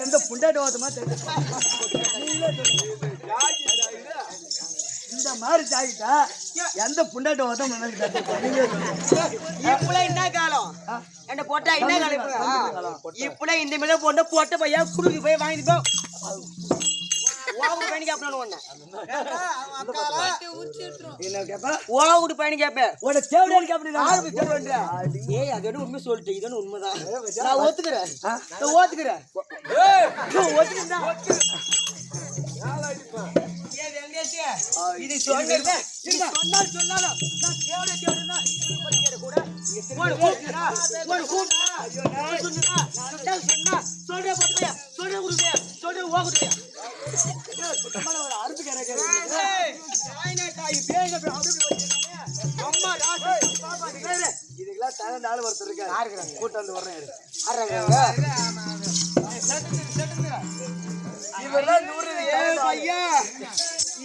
எந்த புண்டாட்டி ஓத்தமா தெரியும். இந்த மாதிரி சாகிட்டா எந்த புண்டாட்டி ஓத்தம் என்ன காலம் என்ன போட்டா என்ன காலம் இப்ப இந்த மாதிரி போட்ட போட்ட பையா குடுக்கு போய் வாங்கிட்டு போ பயணி கேப்பேன் ஏய் அது உண்மை சொல்லிட்டு இதுன்னு உண்மைதான் நான் ஒத்துக்கிறேன் இது சொன்னாலும் இதுக்கெல்லாம் தகுந்த ஆள் ஒருத்தர் இருக்காரு கூட்டம் வந்து வர்றேன்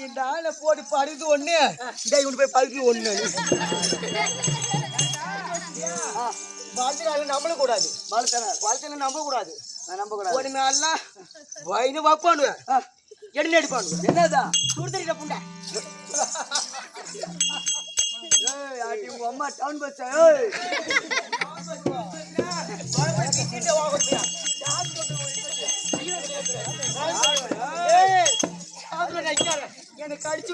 இந்த ஆளை போட்டு படுத்து ஒண்ணு இவனு போய் படுத்து ஒண்ணு வாழ்த்துக்காக நம்ப கூடாது வாழ்த்துல நம்ப கூடாது ஒரு மேல வயது வைப்பானுவேன் எண்ணெய் அடிப்பானு என்னதான் சுடுதறிட்ட புண்டை உங்க அம்மா டவுன் பஸ் எனக்கு அடிச்சு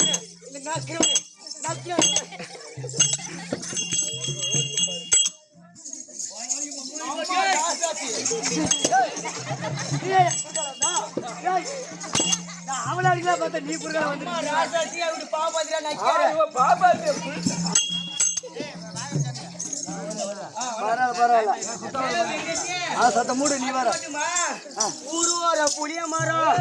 அவளை அடிக்கலாம் பார்த்தா நீ புரியா வந்து பரவாயில்ல சத்த மூடு நீ வர ஊரு வர புளிய மரம்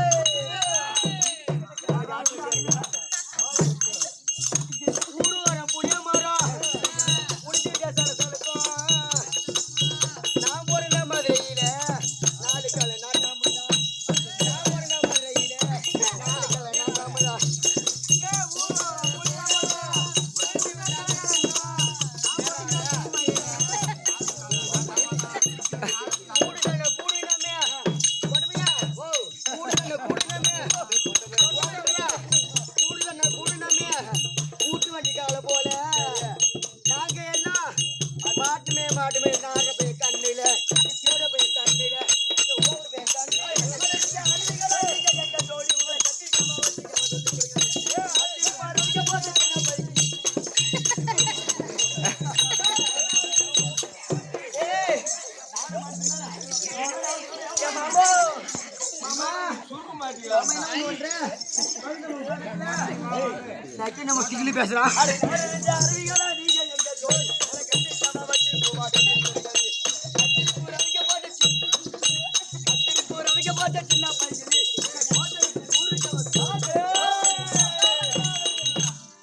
நம்ம சிகிலி பேசுறான்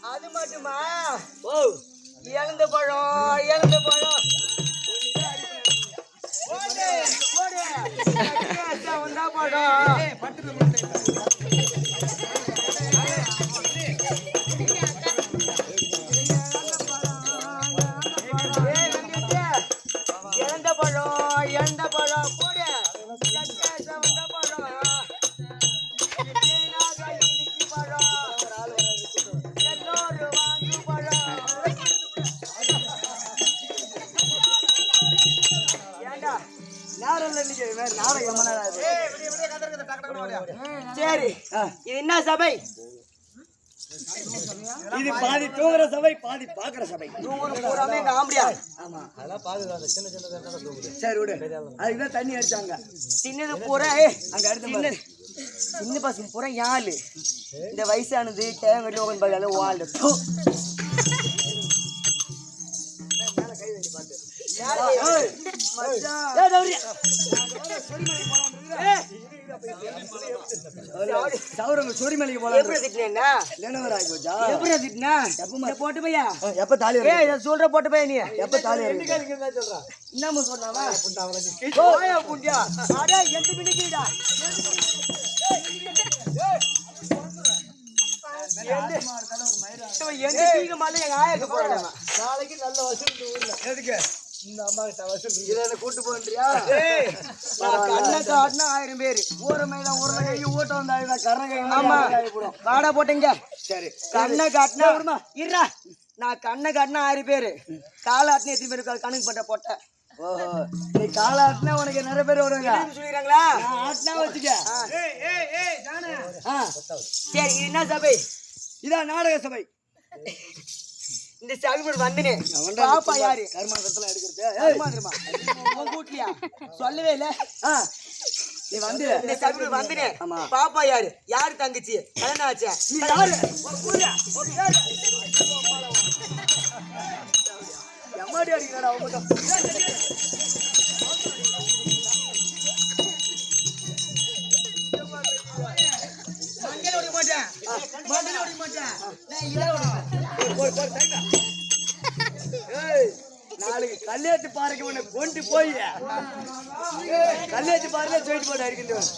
அது மட்டுமா இழந்த பழம் வந்தா பழம் சரி இது என்ன சபை இது பாதி தூங்குற சபை பாதி பாக்குற சபை ஆமா சரி விடு அதுக்குதான் தண்ணி அடிச்சாங்க சின்னது பூரா அங்க அடுத்த சின்ன பசங்க பூரா யாழு இந்த வயசானது தேவங்கட்டி உட்காந்து பார்க்கல வாழ் சொரிமலைக்கு போட்டு பையா எப்ப தாலி சொல்ற போட்டு பையா நீ எப்ப தாலி என்னமோ சொன்னாவா நாளைக்கு நல்ல வசூல் ஊர்ல எதுக்கு இந்த அம்மா கிட்ட வசூல் இதை என்ன கூட்டு போன்றியா கண்ணை காட்டினா 1000 பேரு ஊரமைதான் ஊர்ல கை ஊட்டம் வந்தா கரணை ஆமா போடும் வாடா போட்டீங்க சரி கண்ணை காட்டினா இருடா நான் கண்ணை காட்டினா 1000 பேரு காலை ஆட்டினா எத்தனை பேரு கணக்கு பண்ற போட்ட ஓஹோ நீ கால ஆட்டினா உனக்கு நிறைய பேர் வருவாங்க சொல்லிடுறாங்களா ஆட்டினா வச்சுக்க சரி இது என்ன சபை இதான் நாடக சபை இந்த சபை வந்தனே பாப்பா யாரு கர்மாந்தத்துல எடுக்கிறது கருமாந்திரமா உன் கூட்டியா சொல்லவே இல்ல நீ வந்து இந்த சபை வந்தனே பாப்பா யாரு யாரு தங்கச்சி கல்யாணம் ஆச்சா நீ யாரு எம்மாடி அடிக்கிறாடா அவங்க மண்டல ஓட மாட்டேன் மண்டல ஓட மாட்டேன் நான் இத ஏய் நாளைக்கு கல்யாட்டு பாறைக்கு உன்னை கொண்டு போய் கல்யாட்டு பாறையில ஜெயிட்டு போட்டு அடிக்கின்றவன்